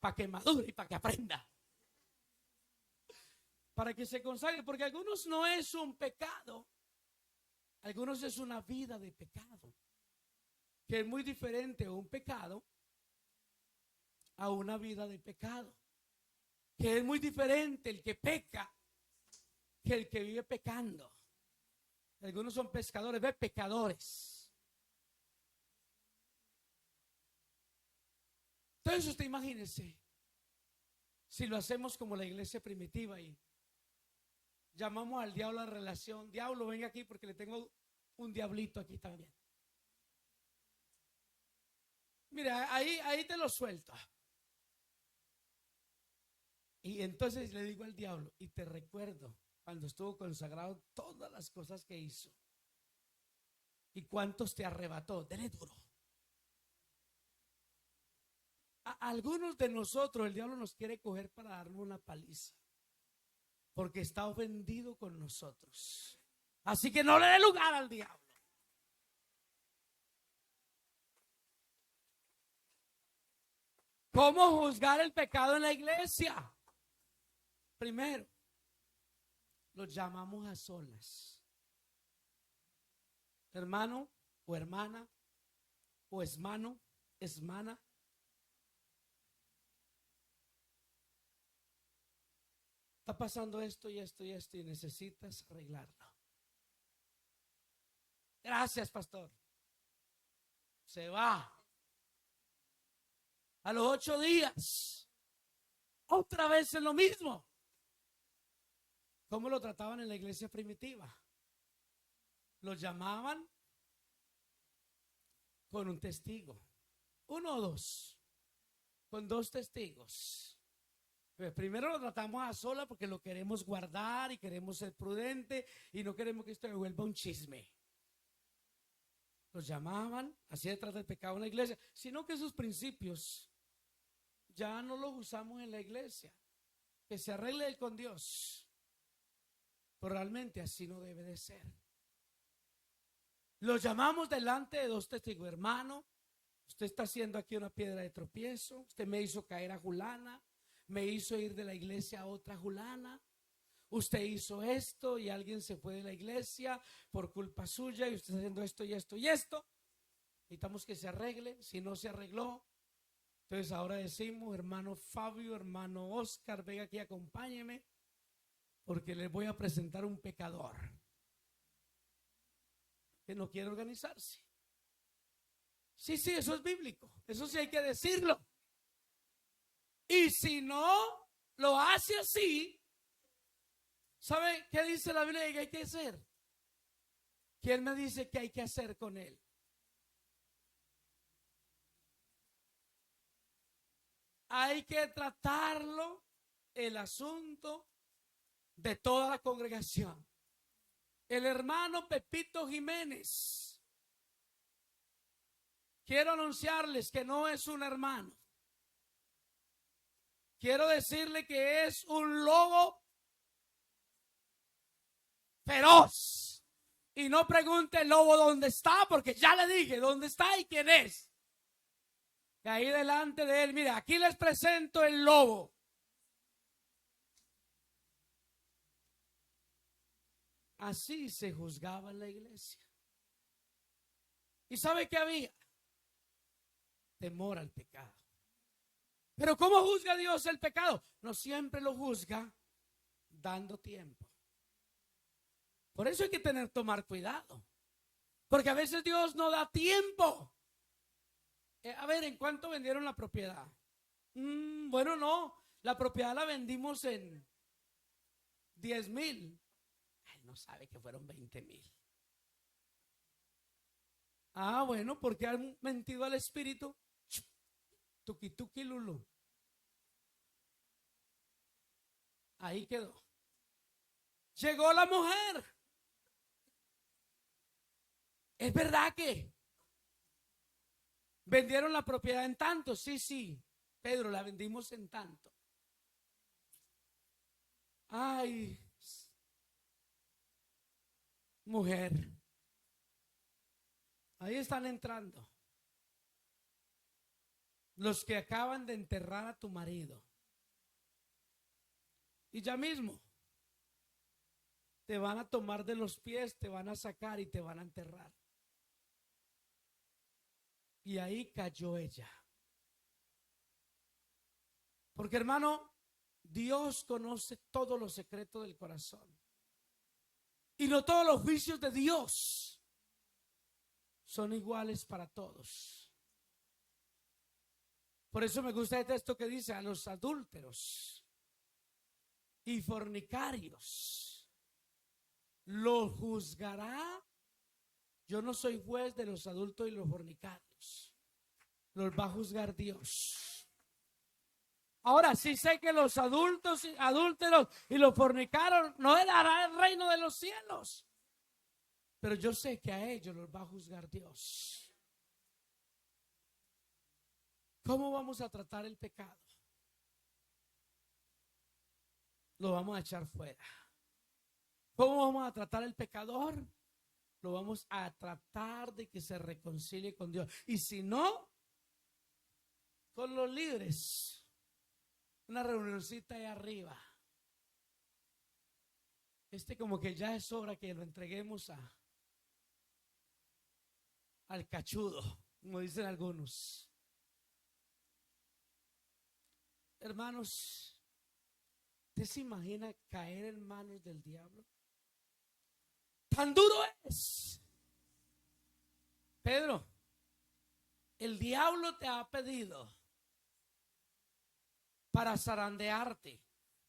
Para que madure y para que aprenda. Para que se consagre. Porque algunos no es un pecado. Algunos es una vida de pecado. Que es muy diferente un pecado a una vida de pecado. Que es muy diferente el que peca que el que vive pecando. Algunos son pescadores, pecadores. Entonces usted imagínese si lo hacemos como la iglesia primitiva y llamamos al diablo a relación. Diablo, venga aquí porque le tengo un diablito aquí también. Mira, ahí te lo suelto. Y entonces le digo al diablo, y te recuerdo cuando estuvo consagrado todas las cosas que hizo. ¿Y cuántos te arrebató? Dele duro. A algunos de nosotros el diablo nos quiere coger para darnos una paliza, porque está ofendido con nosotros. Así que no le dé lugar al diablo. ¿Cómo juzgar el pecado en la iglesia? Primero, lo llamamos a solas. Hermano o hermana o hermano, hermana. Está pasando esto y esto y esto y necesitas arreglarlo. Gracias, pastor. Se va. A los 8 días, otra vez es lo mismo. ¿Cómo lo trataban en la iglesia primitiva? Lo llamaban con un testigo, 1 o 2, con 2 testigos. Pues primero lo tratamos a sola porque lo queremos guardar y queremos ser prudente y no queremos que esto se vuelva un chisme. Los llamaban, así de trata el pecado en la iglesia, sino que esos principios ya no los usamos en la iglesia. Que se arregle él con Dios. Pero realmente así no debe de ser. Los llamamos delante de 2 testigos. Hermano, usted está haciendo aquí una piedra de tropiezo. Usted me hizo caer a Julana, me hizo ir de la iglesia a otra Julana. Usted hizo esto y alguien se fue de la iglesia por culpa suya y usted está haciendo esto y esto y esto. Necesitamos que se arregle. Si no se arregló, entonces ahora decimos, hermano Fabio, hermano Oscar, venga aquí, acompáñeme, porque les voy a presentar un pecador que no quiere organizarse. Sí, eso es bíblico. Eso sí hay que decirlo. Y si no lo hace así, ¿sabe qué dice la Biblia que hay que hacer? ¿Quién me dice qué hay que hacer con él? Hay que tratarlo, el asunto de toda la congregación. El hermano Pepito Jiménez, quiero anunciarles que no es un hermano. Quiero decirle que es un lobo feroz. Y no pregunte el lobo dónde está, porque ya le dije dónde está y quién es. Y ahí delante de él, mira, aquí les presento el lobo. Así se juzgaba en la iglesia. ¿Y sabe qué había? Temor al pecado. Pero ¿cómo juzga Dios el pecado? No siempre lo juzga dando tiempo. Por eso hay que tomar cuidado. Porque a veces Dios no da tiempo. A ver, ¿en cuánto vendieron la propiedad? Bueno, no. La propiedad la vendimos en 10,000. No sabe que fueron 20,000. Bueno, porque han mentido al espíritu. Tuki tuki lulu. Ahí quedó. Llegó la mujer. ¿Es verdad que vendieron la propiedad en tanto? Sí, Pedro, la vendimos en tanto. Ay, mujer, ahí están entrando los que acaban de enterrar a tu marido y ya mismo te van a tomar de los pies, te van a sacar y te van a enterrar. Y ahí cayó ella. Porque, hermano, Dios conoce todos los secretos del corazón. Y no todos los juicios de Dios son iguales para todos. Por eso me gusta el texto que dice: a los adúlteros y fornicarios los juzgará. Yo no soy juez de los adultos y los fornicarios. Los va a juzgar Dios. Ahora sí sé que los adúlteros y los fornicarios no heredarán el reino de los cielos. Pero yo sé que a ellos los va a juzgar Dios. ¿Cómo vamos a tratar el pecado? Lo vamos a echar fuera. ¿Cómo vamos a tratar el pecador? Lo vamos a tratar de que se reconcilie con Dios. Y si no, con los líderes. Una reunioncita ahí arriba. Como que ya es hora que lo entreguemos al cachudo, como dicen algunos. Hermanos, ¿usted se imagina caer en manos del diablo? Tan duro es. Pedro, el diablo te ha pedido para zarandearte,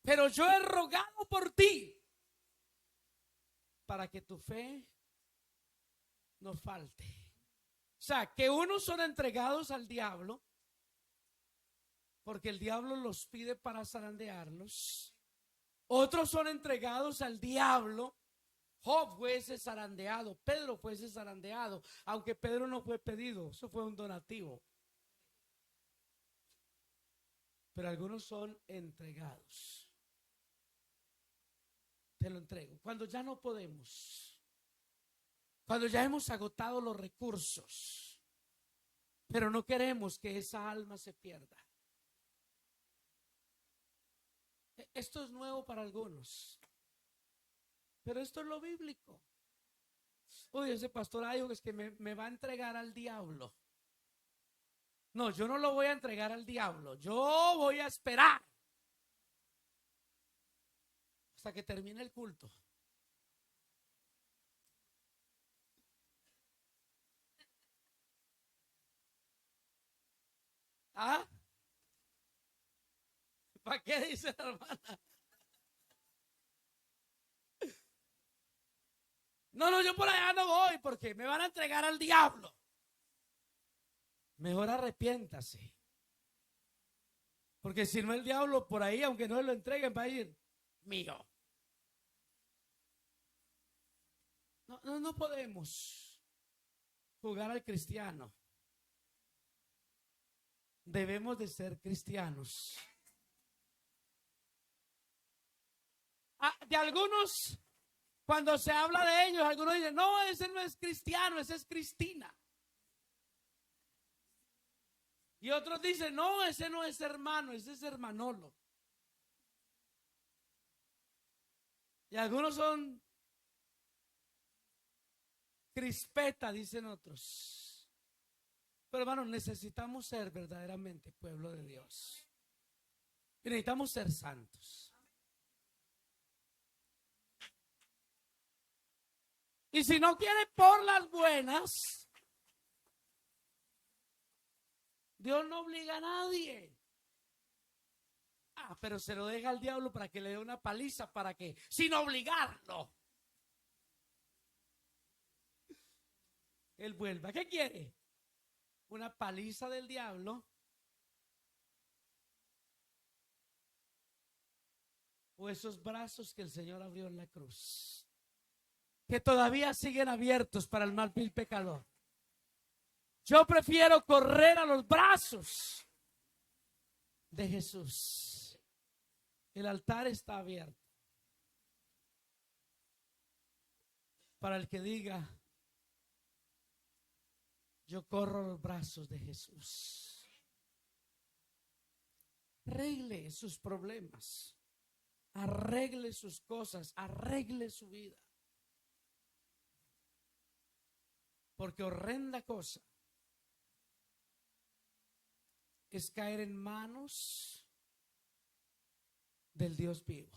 pero yo he rogado por ti para que tu fe no falte. O sea, que unos son entregados al diablo porque el diablo los pide para zarandearlos. Otros son entregados al diablo. Job fue ese zarandeado, Pedro fue ese zarandeado, aunque Pedro no fue pedido, eso fue un donativo. Pero algunos son entregados. Te lo entrego. Cuando ya no podemos, cuando ya hemos agotado los recursos, pero no queremos que esa alma se pierda. Esto es nuevo para algunos, pero esto es lo bíblico. Uy, ese pastor Ayo es que me va a entregar al diablo. No, yo no lo voy a entregar al diablo. Yo voy a esperar hasta que termine el culto. ¿Ah? ¿Para qué dice la hermana? No, yo por allá no voy porque me van a entregar al diablo. Mejor arrepiéntase. Porque si no, el diablo por ahí, aunque no lo entreguen, va a ir mío. No podemos jugar al cristiano. Debemos de ser cristianos. De algunos, cuando se habla de ellos, algunos dicen: no, ese no es cristiano, ese es Cristina. Y otros dicen: no, ese no es hermano, ese es hermanolo. Y algunos son crispeta, dicen otros. Pero hermanos, necesitamos ser verdaderamente pueblo de Dios. Y necesitamos ser santos. Y si no quiere por las buenas, Dios no obliga a nadie. Pero se lo deja al diablo para que le dé una paliza, para que, sin obligarlo, él vuelva. ¿Qué quiere? ¿Una paliza del diablo? ¿O esos brazos que el Señor abrió en la cruz, que todavía siguen abiertos para el mal vil pecador? Yo prefiero correr a los brazos de Jesús. El altar está abierto para el que diga: yo corro a los brazos de Jesús. Arregle sus problemas, arregle sus cosas, arregle su vida. Porque horrenda cosa es caer en manos del Dios vivo.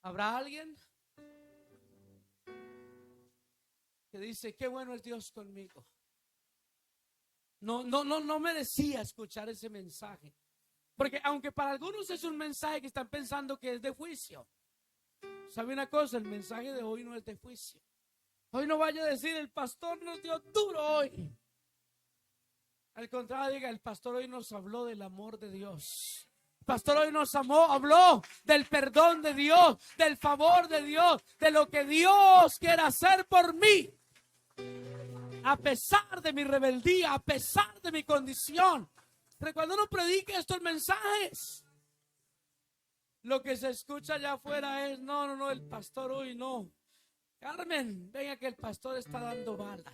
¿Habrá alguien que dice, qué bueno es Dios conmigo. No merecía escuchar ese mensaje. Porque aunque para algunos es un mensaje que están pensando que es de juicio. ¿Sabe una cosa? El mensaje de hoy no es de juicio. Hoy no vaya a decir, el pastor nos dio duro hoy. Al contrario, diga, el pastor hoy nos habló del amor de Dios. El pastor hoy nos habló del perdón de Dios, del favor de Dios, de lo que Dios quiere hacer por mí. A pesar de mi rebeldía, a pesar de mi condición. Pero cuando uno predica estos mensajes, lo que se escucha allá afuera es, no, el pastor hoy no. Carmen, venga que el pastor está dando bala.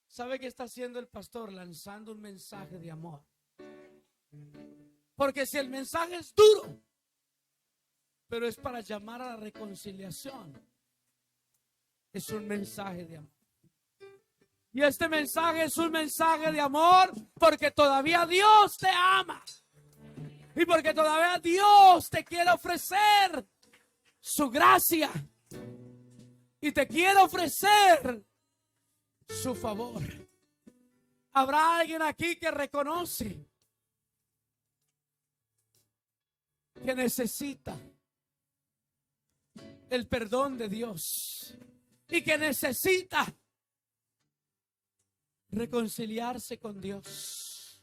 ¿Sabe qué está haciendo el pastor? Lanzando un mensaje de amor. Porque si el mensaje es duro, pero es para llamar a la reconciliación, es un mensaje de amor. Y este mensaje es un mensaje de amor porque todavía Dios te ama. Y porque todavía Dios te quiere ofrecer su gracia. Y te quiere ofrecer su favor. Habrá alguien aquí que reconoce que necesita el perdón de Dios y que necesita reconciliarse con Dios.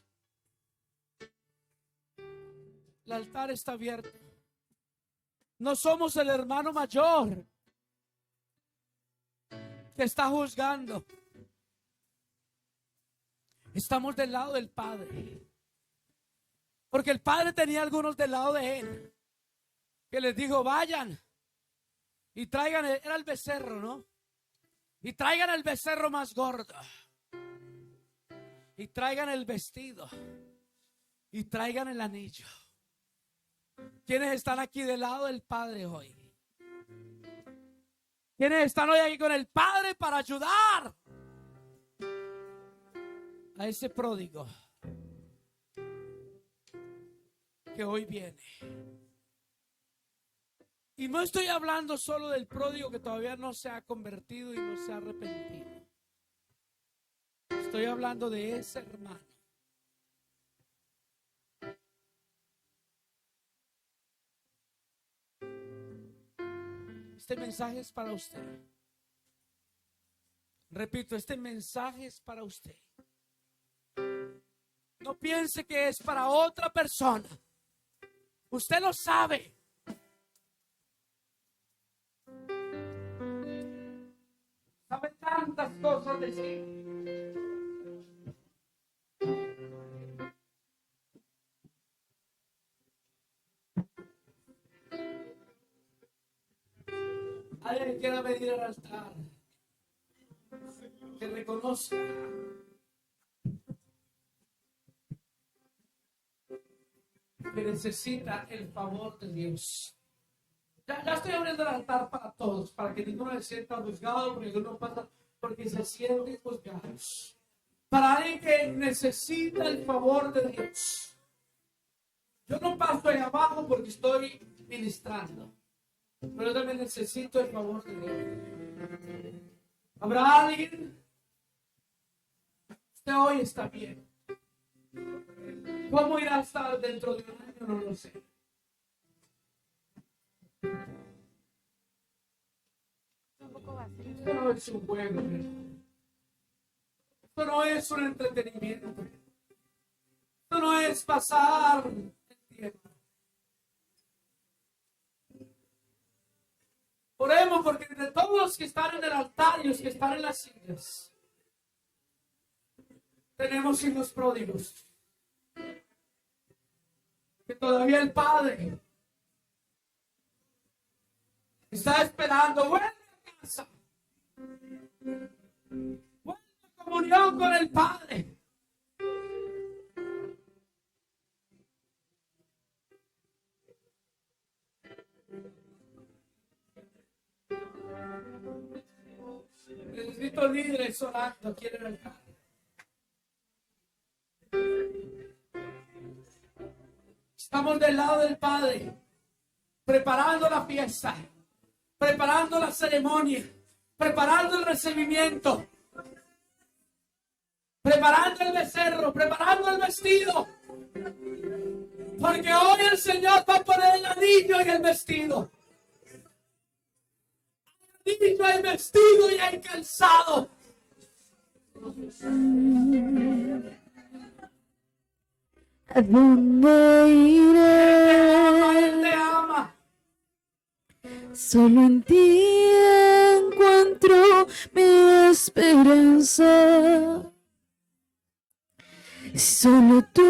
El altar está abierto. No somos el hermano mayor que está juzgando. Estamos del lado del Padre. Porque el Padre tenía algunos del lado de él, que les dijo, vayan y traigan, era el becerro, ¿no? Y traigan el becerro más gordo. Y traigan el vestido. Y traigan el anillo. ¿Quiénes están aquí del lado del Padre hoy? ¿Quiénes están hoy aquí con el Padre para ayudar a ese pródigo que hoy viene? Y no estoy hablando solo del pródigo que todavía no se ha convertido y no se ha arrepentido. Estoy hablando de ese hermano este mensaje es para usted. Repito, este mensaje es para usted. No piense que es para otra persona. Usted lo sabe. Sabe tantas cosas de sí. Alguien que quiera venir al altar, que reconozca que necesita el favor de Dios. Ya estoy abriendo el altar para todos, para que ninguno se sienta juzgado, porque ninguno pasa, porque se sienten juzgados. Para alguien que necesita el favor de Dios. Yo no paso ahí abajo porque estoy ministrando, pero yo también necesito el favor de Dios. ¿Habrá alguien? Usted hoy está bien. ¿Cómo irá a estar dentro de un año? No lo sé. Esto no es un juego. Esto no es un entretenimiento. Esto no es pasar el tiempo. Oremos porque entre todos los que están en el altar y los que están en las sillas, tenemos hijos pródigos. Que todavía el Padre está esperando. Vuelve a casa. Vuelve a comunión con el Padre. Necesito líderes orando aquí en el altar. Estamos del lado del Padre, preparando la fiesta, preparando la ceremonia, preparando el recibimiento, preparando el becerro, preparando el vestido. Porque hoy el Señor va a poner el anillo en el vestido. Anillo, el vestido y el calzado. ¿A dónde iré? Él te ama. Solo en ti encuentro mi esperanza. Solo tú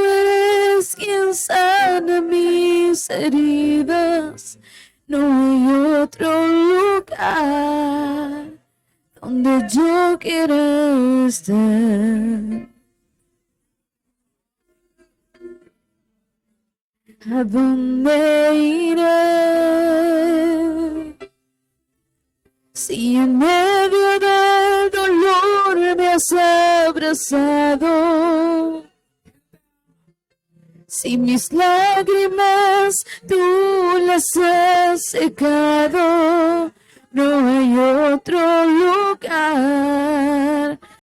eres quien sana mis heridas. No hay otro lugar donde yo quiera estar. ¿A dónde iré? Si en medio del dolor me has abrazado, si mis lágrimas tú las has secado, no hay otro lugar